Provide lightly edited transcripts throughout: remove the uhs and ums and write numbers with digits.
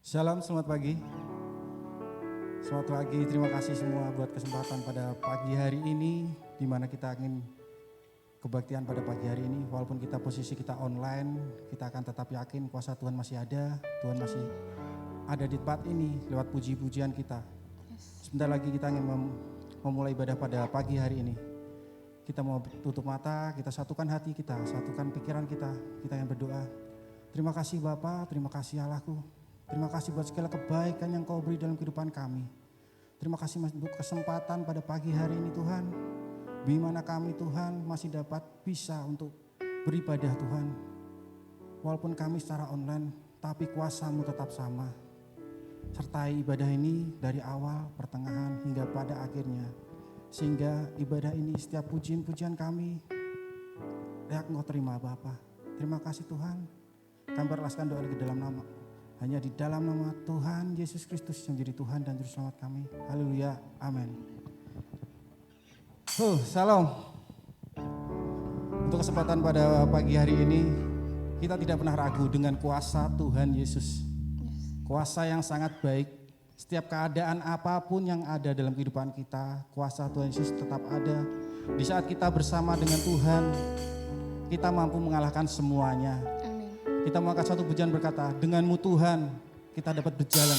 Shalom, selamat pagi. Selamat pagi, terima kasih semua buat kesempatan pada pagi hari ini, di mana kita ingin kebaktian pada pagi hari ini. Walaupun posisi kita online, kita akan tetap yakin kuasa Tuhan masih ada. Tuhan masih ada di tempat ini lewat puji-pujian kita. Sebentar lagi kita ingin memulai ibadah pada pagi hari ini. Kita mau tutup mata, kita satukan hati kita, satukan pikiran kita yang berdoa. Terima kasih Bapa, terima kasih Allahku. Terima kasih buat segala kebaikan yang Kau beri dalam kehidupan kami. Terima kasih untuk kesempatan pada pagi hari ini Tuhan. Di mana kami Tuhan masih dapat bisa untuk beribadah Tuhan. Walaupun kami secara online, tapi kuasa-Mu tetap sama. Sertai ibadah ini dari awal, pertengahan hingga pada akhirnya. Sehingga ibadah ini setiap pujian-pujian kami, layak Engkau terima Bapa. Terima kasih Tuhan. Kami berlaskan doa ke dalam nama. Hanya di dalam nama Tuhan Yesus Kristus yang jadi Tuhan dan Juru Selamat kami. Haleluya, amin. Salam. Untuk kesempatan pada pagi hari ini, kita tidak pernah ragu dengan kuasa Tuhan Yesus. Kuasa yang sangat baik. Setiap keadaan apapun yang ada dalam kehidupan kita, kuasa Tuhan Yesus tetap ada. Di saat kita bersama dengan Tuhan, kita mampu mengalahkan semuanya. Kita mau angkat satu pujian berkata, denganmu Tuhan kita dapat berjalan.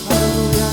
Haleluya.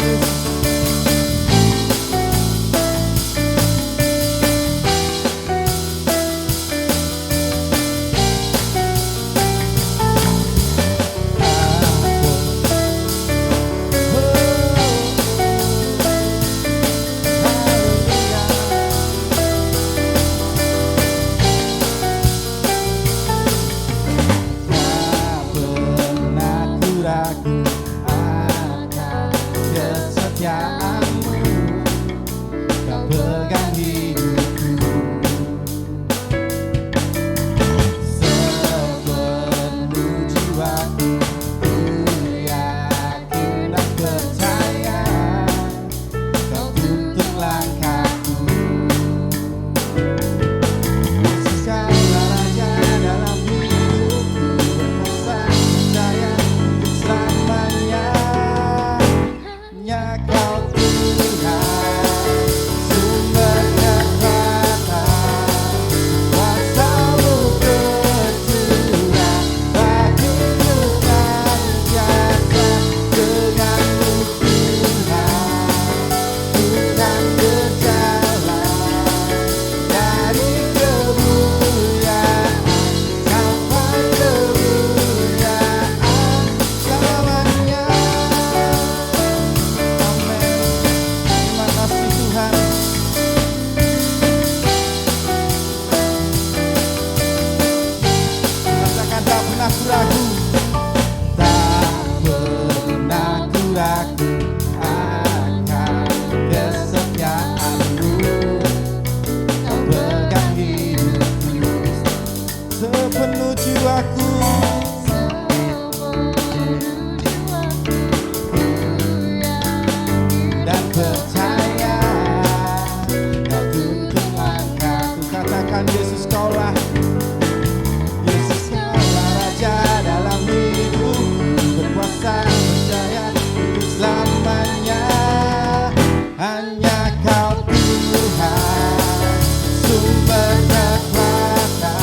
Sumber kekuatan,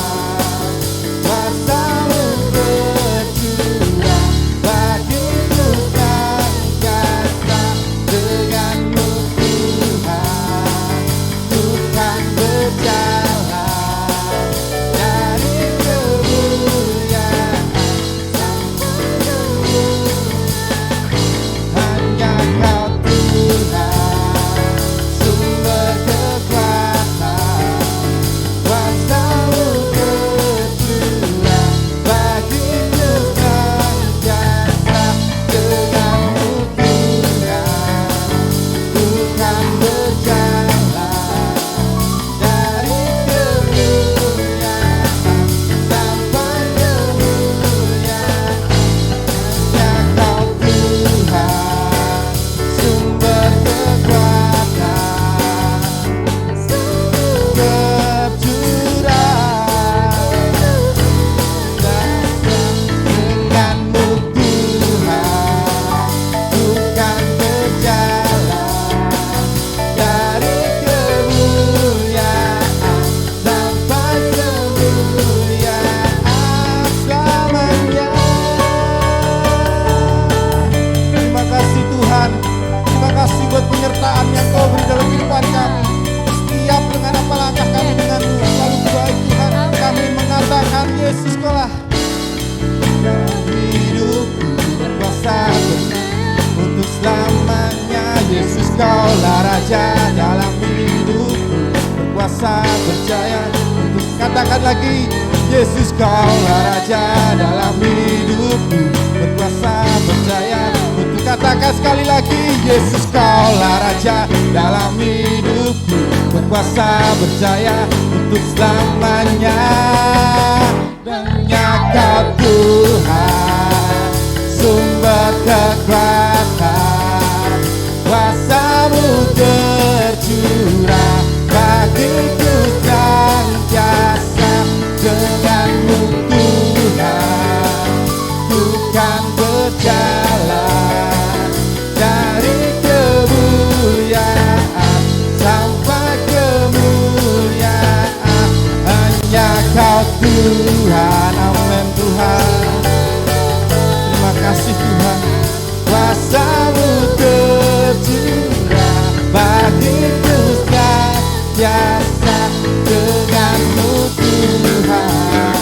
kuasa Kaulah Raja dalam hidupku, berkuasa berjaya untuk katakan lagi. Yesus Kaulah Raja dalam hidupku, berkuasa berjaya untuk katakan sekali lagi. Yesus Kaulah Raja dalam hidupku, berkuasa berjaya untuk selamanya. Hanya Kau Tuhan, sumber kekuatan, kuasa-Mu tercurah bagiku senantiasa. Dengan-Mu Tuhan, ku kan berjalan dari kemuliaan sampai kemuliaan. Hanya Kau Tuhan, amin Tuhan. Terima kasih Tuhan, kuasa-Mu tercurah bagiku senantiasa. Dengan-Mu Tuhan,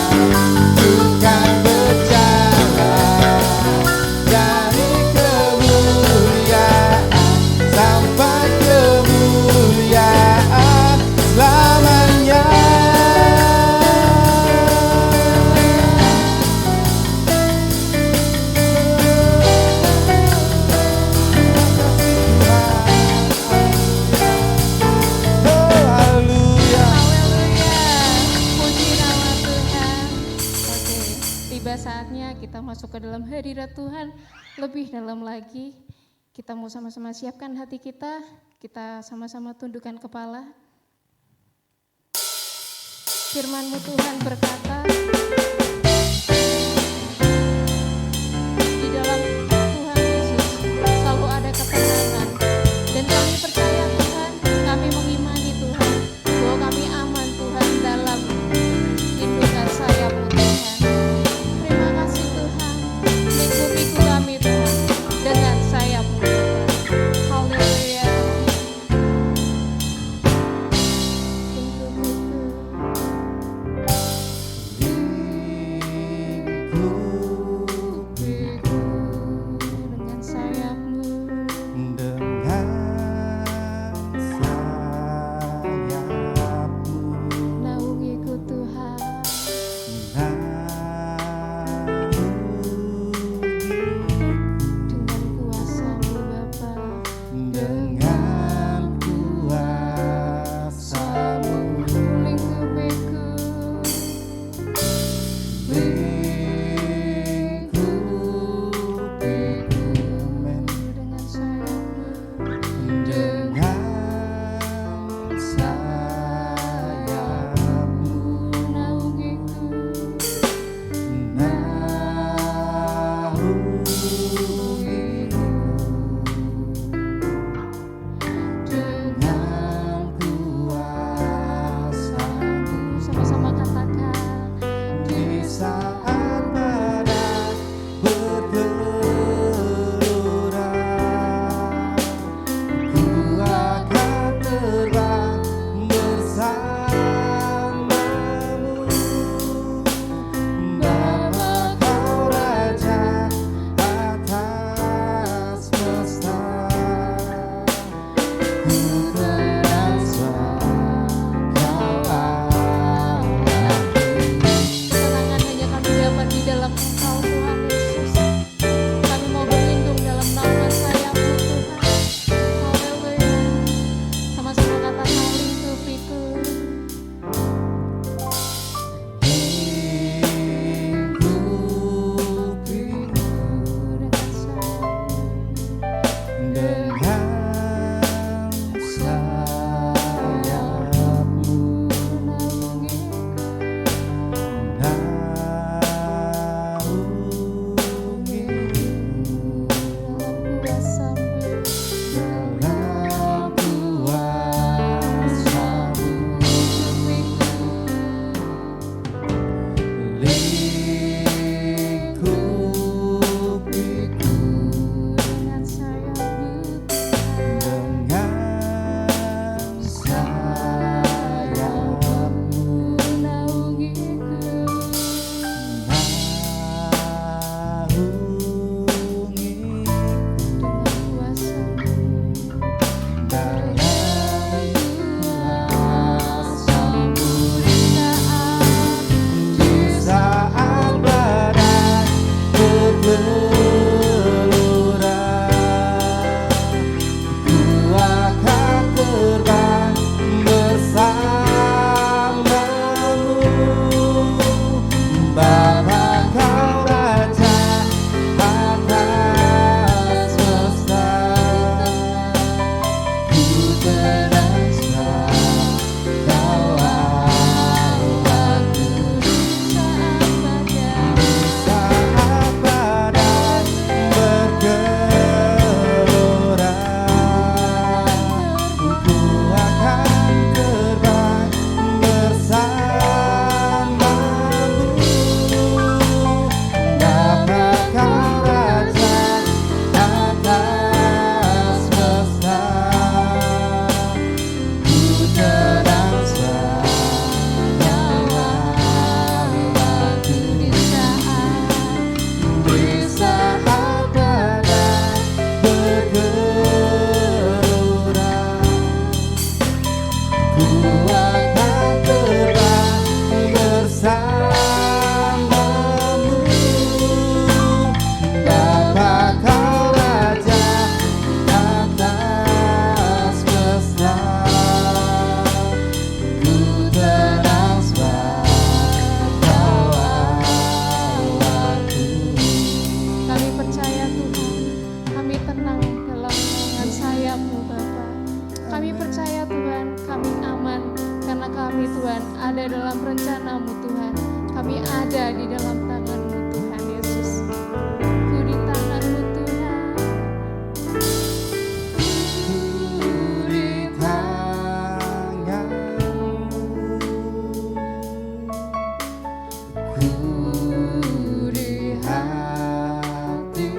ku kan berjalan dari kemuliaan sampai kemuliaan selamanya. Saatnya kita masuk ke dalam hadirat Tuhan lebih dalam lagi. Kita mau sama-sama siapkan hati kita sama-sama tundukkan kepala. Firman-Mu Tuhan berkata, di dalam Tuhan Yesus selalu ada ketenangan, dan kami percaya Tuhan, kami mengimani Tuhan, bahwa kami aman Tuhan dalam lindungan sayap-Mu Tuhan. Lingkupi kami Tuhan dengan sayap-Mu Tuhan. Haleluya. kami ada di dalam tangan-Mu Tuhan Yesus. Ku di tangan-Mu Tuhan. Ku di tangan-Mu, ku di hatimu,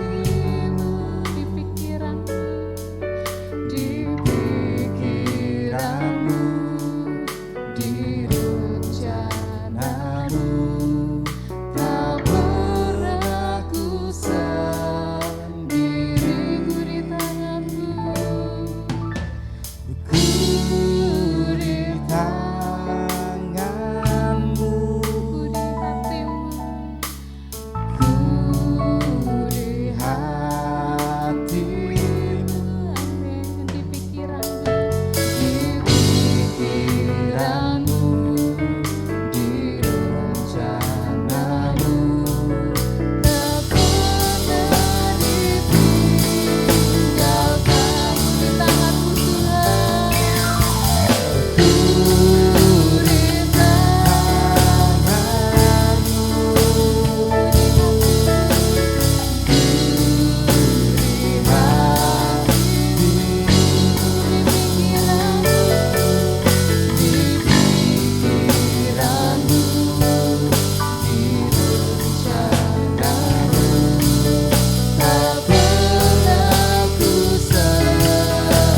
Di pikiran-Mu, di pikiranmu, di rencanamu, tak pernah ku sendiri. ku di tangan-Mu, Ku di tanganmu, ku di hatimu, ku di hatimu, amin. Di pikiran-Mu, di pikiranmu, di rencanamu, tak pernah ditinggalkan. Di tangan-Mu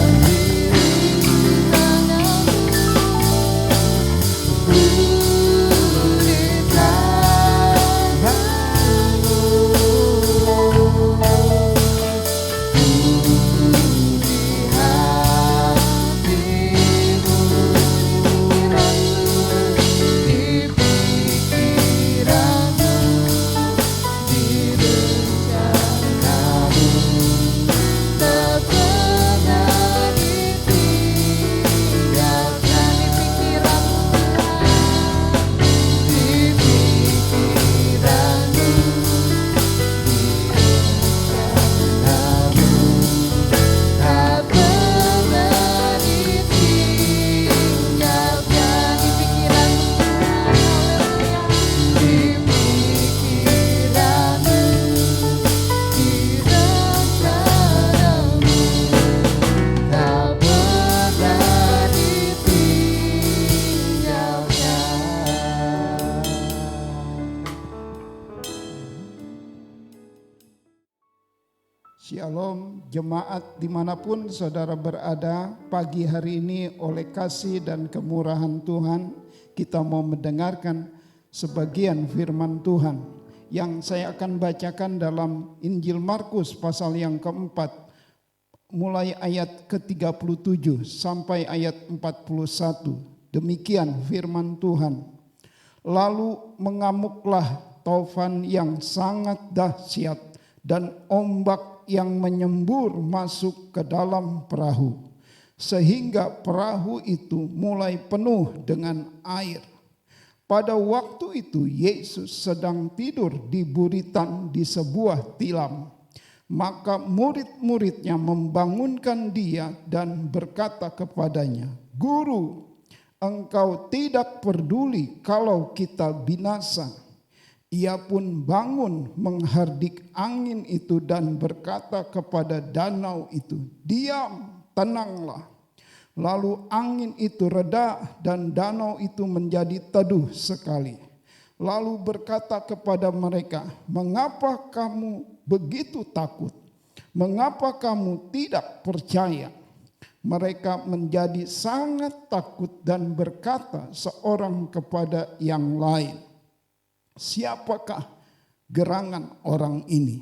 Tuhan, ku di Shalom jemaat dimanapun saudara berada, pagi hari ini oleh kasih dan kemurahan Tuhan kita mau mendengarkan sebagian firman Tuhan yang saya akan bacakan dalam Injil Markus pasal yang keempat mulai ayat ke-37 sampai ayat 41. Demikian firman Tuhan. Lalu mengamuklah taufan yang sangat dahsyat dan ombak yang menyembur masuk ke dalam perahu, sehingga perahu itu mulai penuh dengan air. Pada waktu itu Yesus sedang tidur di buritan di sebuah tilam. Maka murid-muridnya membangunkan dia dan berkata kepadanya, "Guru, engkau tidak peduli kalau kita binasa." Ia pun bangun menghardik angin itu dan berkata kepada danau itu, "Diam, tenanglah." Lalu angin itu reda dan danau itu menjadi teduh sekali. Lalu berkata kepada mereka, "Mengapa kamu begitu takut? Mengapa kamu tidak percaya?" Mereka menjadi sangat takut dan berkata seorang kepada yang lain, "Siapakah gerangan orang ini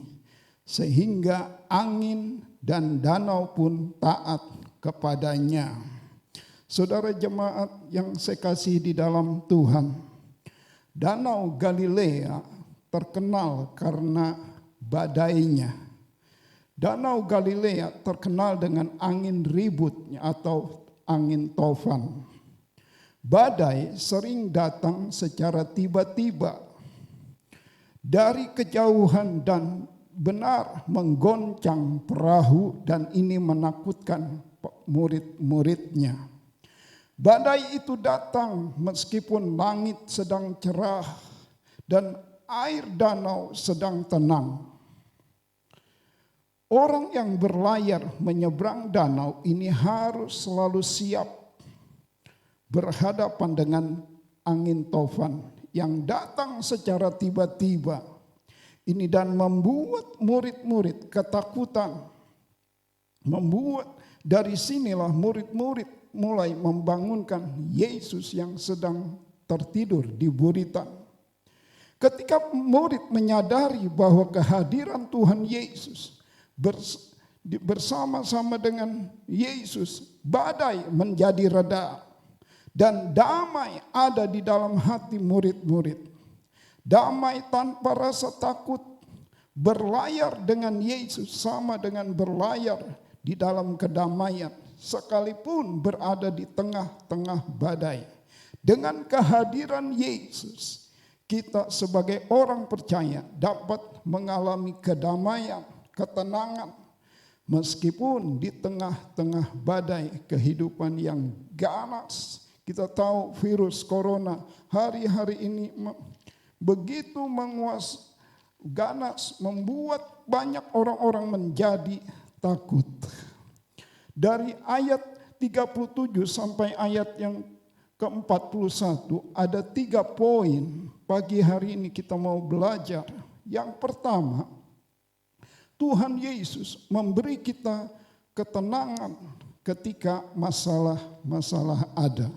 sehingga angin dan danau pun taat kepadanya?" Saudara jemaat yang saya kasih di dalam Tuhan, Danau Galilea terkenal karena badainya. Danau Galilea terkenal dengan angin ributnya atau angin taufan. Badai sering datang secara tiba-tiba dari kejauhan dan benar menggoncang perahu, dan ini menakutkan murid-muridnya. Badai itu datang meskipun langit sedang cerah dan air danau sedang tenang. Orang yang berlayar menyeberang danau ini harus selalu siap berhadapan dengan angin tofan yang datang secara tiba-tiba. Ini dan membuat murid-murid ketakutan. Membuat dari sinilah murid-murid mulai membangunkan Yesus yang sedang tertidur di buritan. Ketika murid menyadari bahwa kehadiran Tuhan Yesus bersama-sama dengan Yesus, badai menjadi reda dan damai ada di dalam hati murid-murid. Damai tanpa rasa takut, berlayar dengan Yesus sama dengan berlayar di dalam kedamaian sekalipun berada di tengah-tengah badai. Dengan kehadiran Yesus, kita sebagai orang percaya dapat mengalami kedamaian, ketenangan, meskipun di tengah-tengah badai kehidupan yang ganas. Kita tahu virus corona hari-hari ini begitu ganas, membuat banyak orang-orang menjadi takut. Dari ayat 37 sampai ayat yang ke-41 ada 3 poin pagi hari ini kita mau belajar. Yang pertama, Tuhan Yesus memberi kita ketenangan ketika masalah-masalah ada.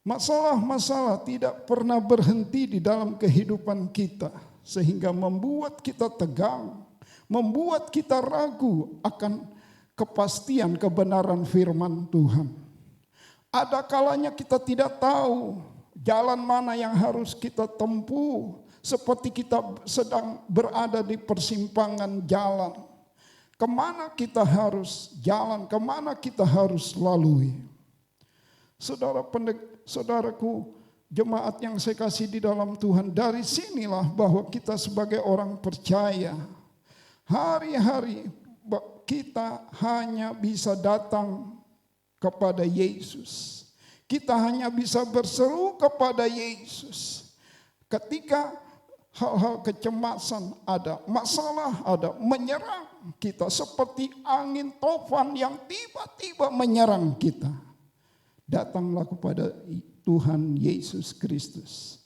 Masalah-masalah tidak pernah berhenti di dalam kehidupan kita sehingga membuat kita tegang, membuat kita ragu akan kepastian kebenaran firman Tuhan. Ada kalanya kita tidak tahu jalan mana yang harus kita tempuh, seperti kita sedang berada di persimpangan jalan. Kemana kita harus jalan, kemana kita harus lalui. Saudaraku, jemaat yang saya kasih di dalam Tuhan, dari sinilah bahwa kita sebagai orang percaya, hari-hari kita hanya bisa datang kepada Yesus. Kita hanya bisa berseru kepada Yesus. Ketika hal-hal kecemasan ada, masalah ada, menyerang kita seperti angin tofan yang tiba-tiba menyerang kita. Datanglah kepada Tuhan Yesus Kristus.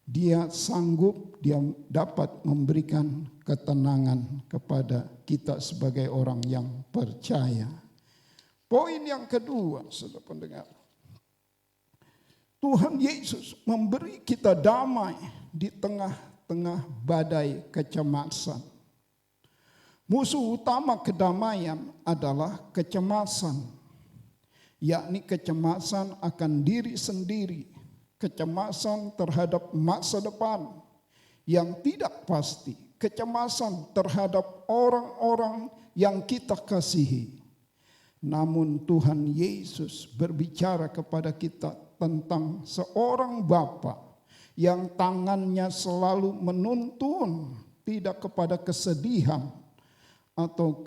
Dia sanggup, dia dapat memberikan ketenangan kepada kita sebagai orang yang percaya. Poin yang kedua, saudara pendengar. Tuhan Yesus memberi kita damai di tengah-tengah badai kecemasan. Musuh utama kedamaian adalah kecemasan. Yakni kecemasan akan diri sendiri, kecemasan terhadap masa depan yang tidak pasti, kecemasan terhadap orang-orang yang kita kasihi. Namun Tuhan Yesus berbicara kepada kita tentang seorang Bapa yang tangannya selalu menuntun, tidak kepada kesedihan, atau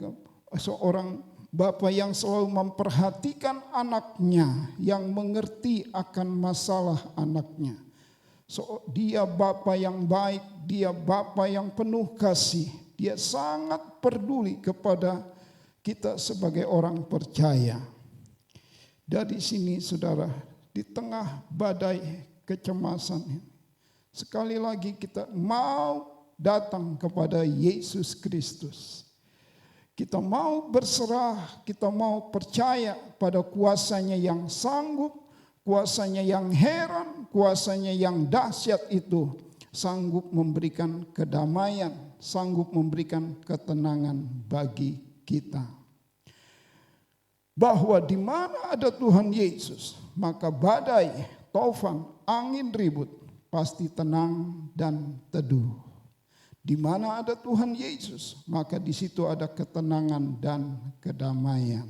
seorang Bapa yang selalu memperhatikan anaknya, yang mengerti akan masalah anaknya. Dia Bapa yang baik, dia Bapa yang penuh kasih. Dia sangat peduli kepada kita sebagai orang percaya. Dari sini saudara, di tengah badai kecemasan ini, sekali lagi kita mau datang kepada Yesus Kristus. Kita mau berserah, kita mau percaya pada kuasanya yang sanggup, kuasanya yang heran, kuasanya yang dahsyat itu. Sanggup memberikan kedamaian, sanggup memberikan ketenangan bagi kita. Bahwa di mana ada Tuhan Yesus, maka badai, tofan, angin ribut pasti tenang dan teduh. Di mana ada Tuhan Yesus, maka di situ ada ketenangan dan kedamaian.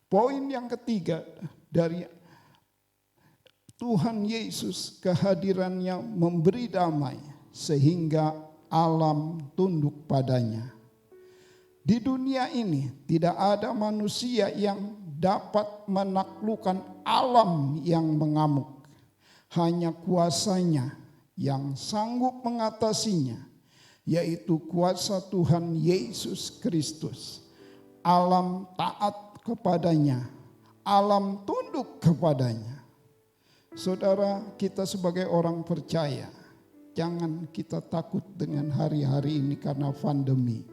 Poin yang ketiga dari Tuhan Yesus, kehadirannya memberi damai sehingga alam tunduk padanya. Di dunia ini tidak ada manusia yang dapat menaklukkan alam yang mengamuk. Hanya kuasanya yang sanggup mengatasinya, yaitu kuasa Tuhan Yesus Kristus. Alam taat kepadanya, alam tunduk kepadanya. Saudara, kita sebagai orang percaya, jangan kita takut dengan hari-hari ini karena pandemi.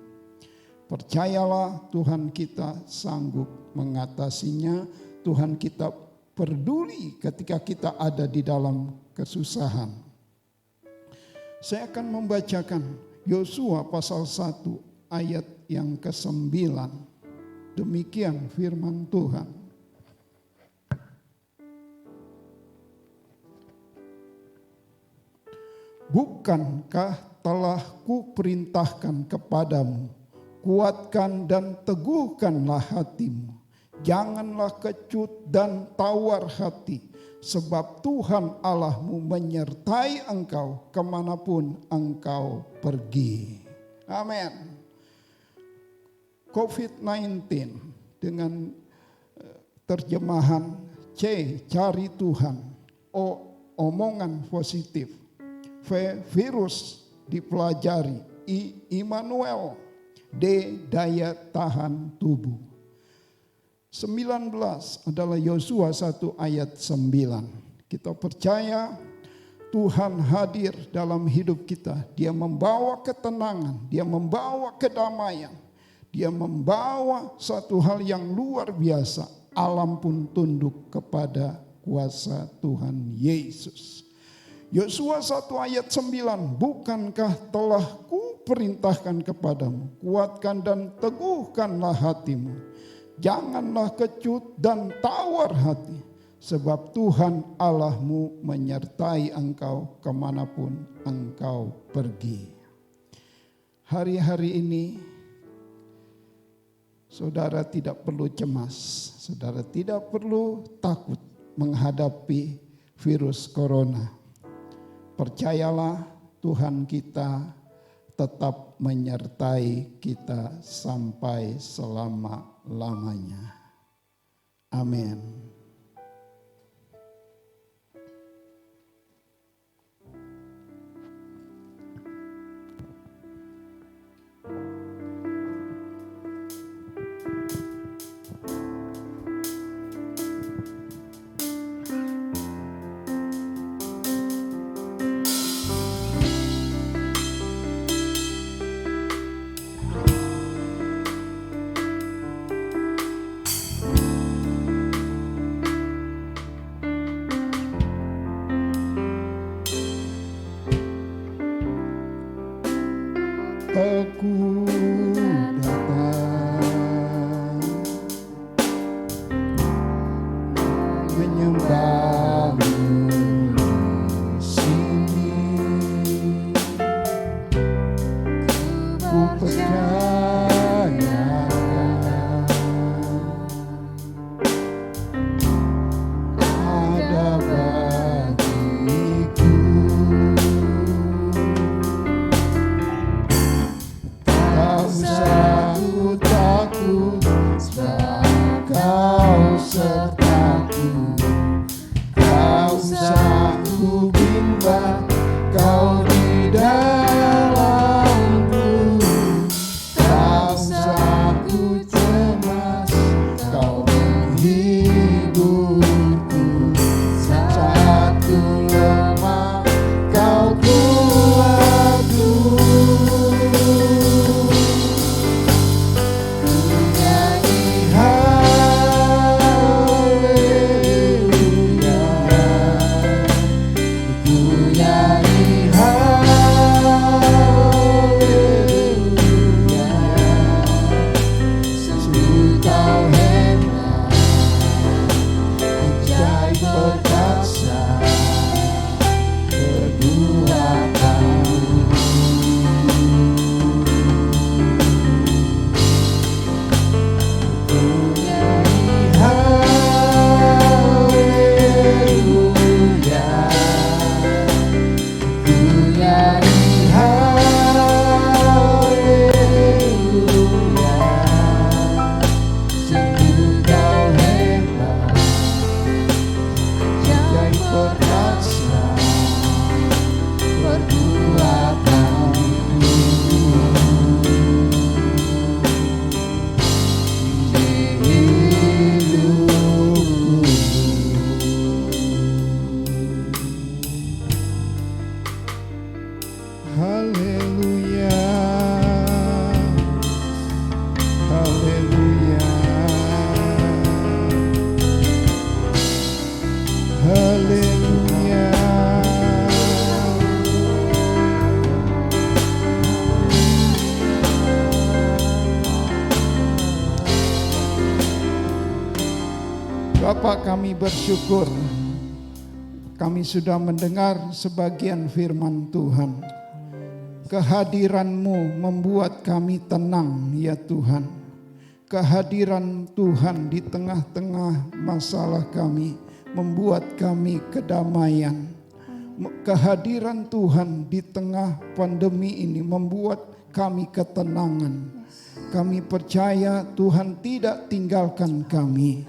Percayalah, Tuhan kita sanggup mengatasinya. Tuhan kita peduli ketika kita ada di dalam kesusahan. Saya akan membacakan Yosua pasal 1 ayat yang ke-9. Demikian firman Tuhan. Bukankah telah kuperintahkan kepadamu, kuatkan dan teguhkanlah hatimu, janganlah kecut dan tawar hati, sebab Tuhan Allahmu menyertai engkau kemanapun engkau pergi. Amin. COVID-19 dengan terjemahan C, cari Tuhan. O, omongan positif. V, virus dipelajari. I, Immanuel. D, daya tahan tubuh. 19 adalah Yosua 1 ayat 9. Kita percaya Tuhan hadir dalam hidup kita. Dia membawa ketenangan, Dia membawa kedamaian, Dia membawa satu hal yang luar biasa. Alam pun tunduk kepada kuasa Tuhan Yesus. Yosua 1 ayat 9, bukankah telah kuperintahkan kepadamu, kuatkan dan teguhkanlah hatimu, janganlah kecut dan tawar hati, sebab Tuhan Allahmu menyertai engkau kemanapun engkau pergi. Hari-hari ini saudara tidak perlu cemas, saudara tidak perlu takut menghadapi virus corona. Percayalah, Tuhan kita tetap menyertai kita sampai selama-lamanya. Amin. Aku datang menyembahmu di sini. Ku percaya ada bagiku. Aku takut sebab Kau sertaku. Kau sanggup bimbang, Kau di dalamku. Tak usah ku cemas, Kau menghiburku. Saat ku lemah, Kau kuatku. Haleluya, ku nyanyi haleluya. Haleluya, haleluya, haleluya. Bapa, kami bersyukur kami sudah mendengar sebagian firman Tuhan. Kehadiran-Mu membuat kami tenang ya Tuhan. Kehadiran Tuhan di tengah-tengah masalah kami membuat kami kedamaian. Kehadiran Tuhan di tengah pandemi ini membuat kami ketenangan. Kami percaya Tuhan tidak tinggalkan kami.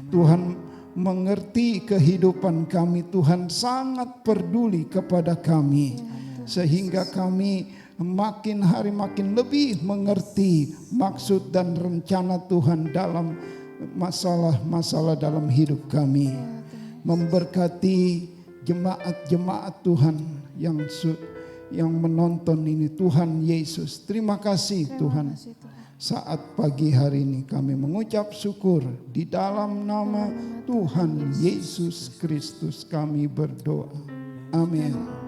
Tuhan mengerti kehidupan kami. Tuhan sangat peduli kepada kami, sehingga kami makin hari makin lebih mengerti maksud dan rencana Tuhan dalam masalah-masalah dalam hidup kami. Memberkati jemaat-jemaat Tuhan yang menonton ini, Tuhan Yesus. Terima kasih Tuhan. Saat pagi hari ini kami mengucap syukur di dalam nama Tuhan Yesus Kristus kami berdoa. Amin.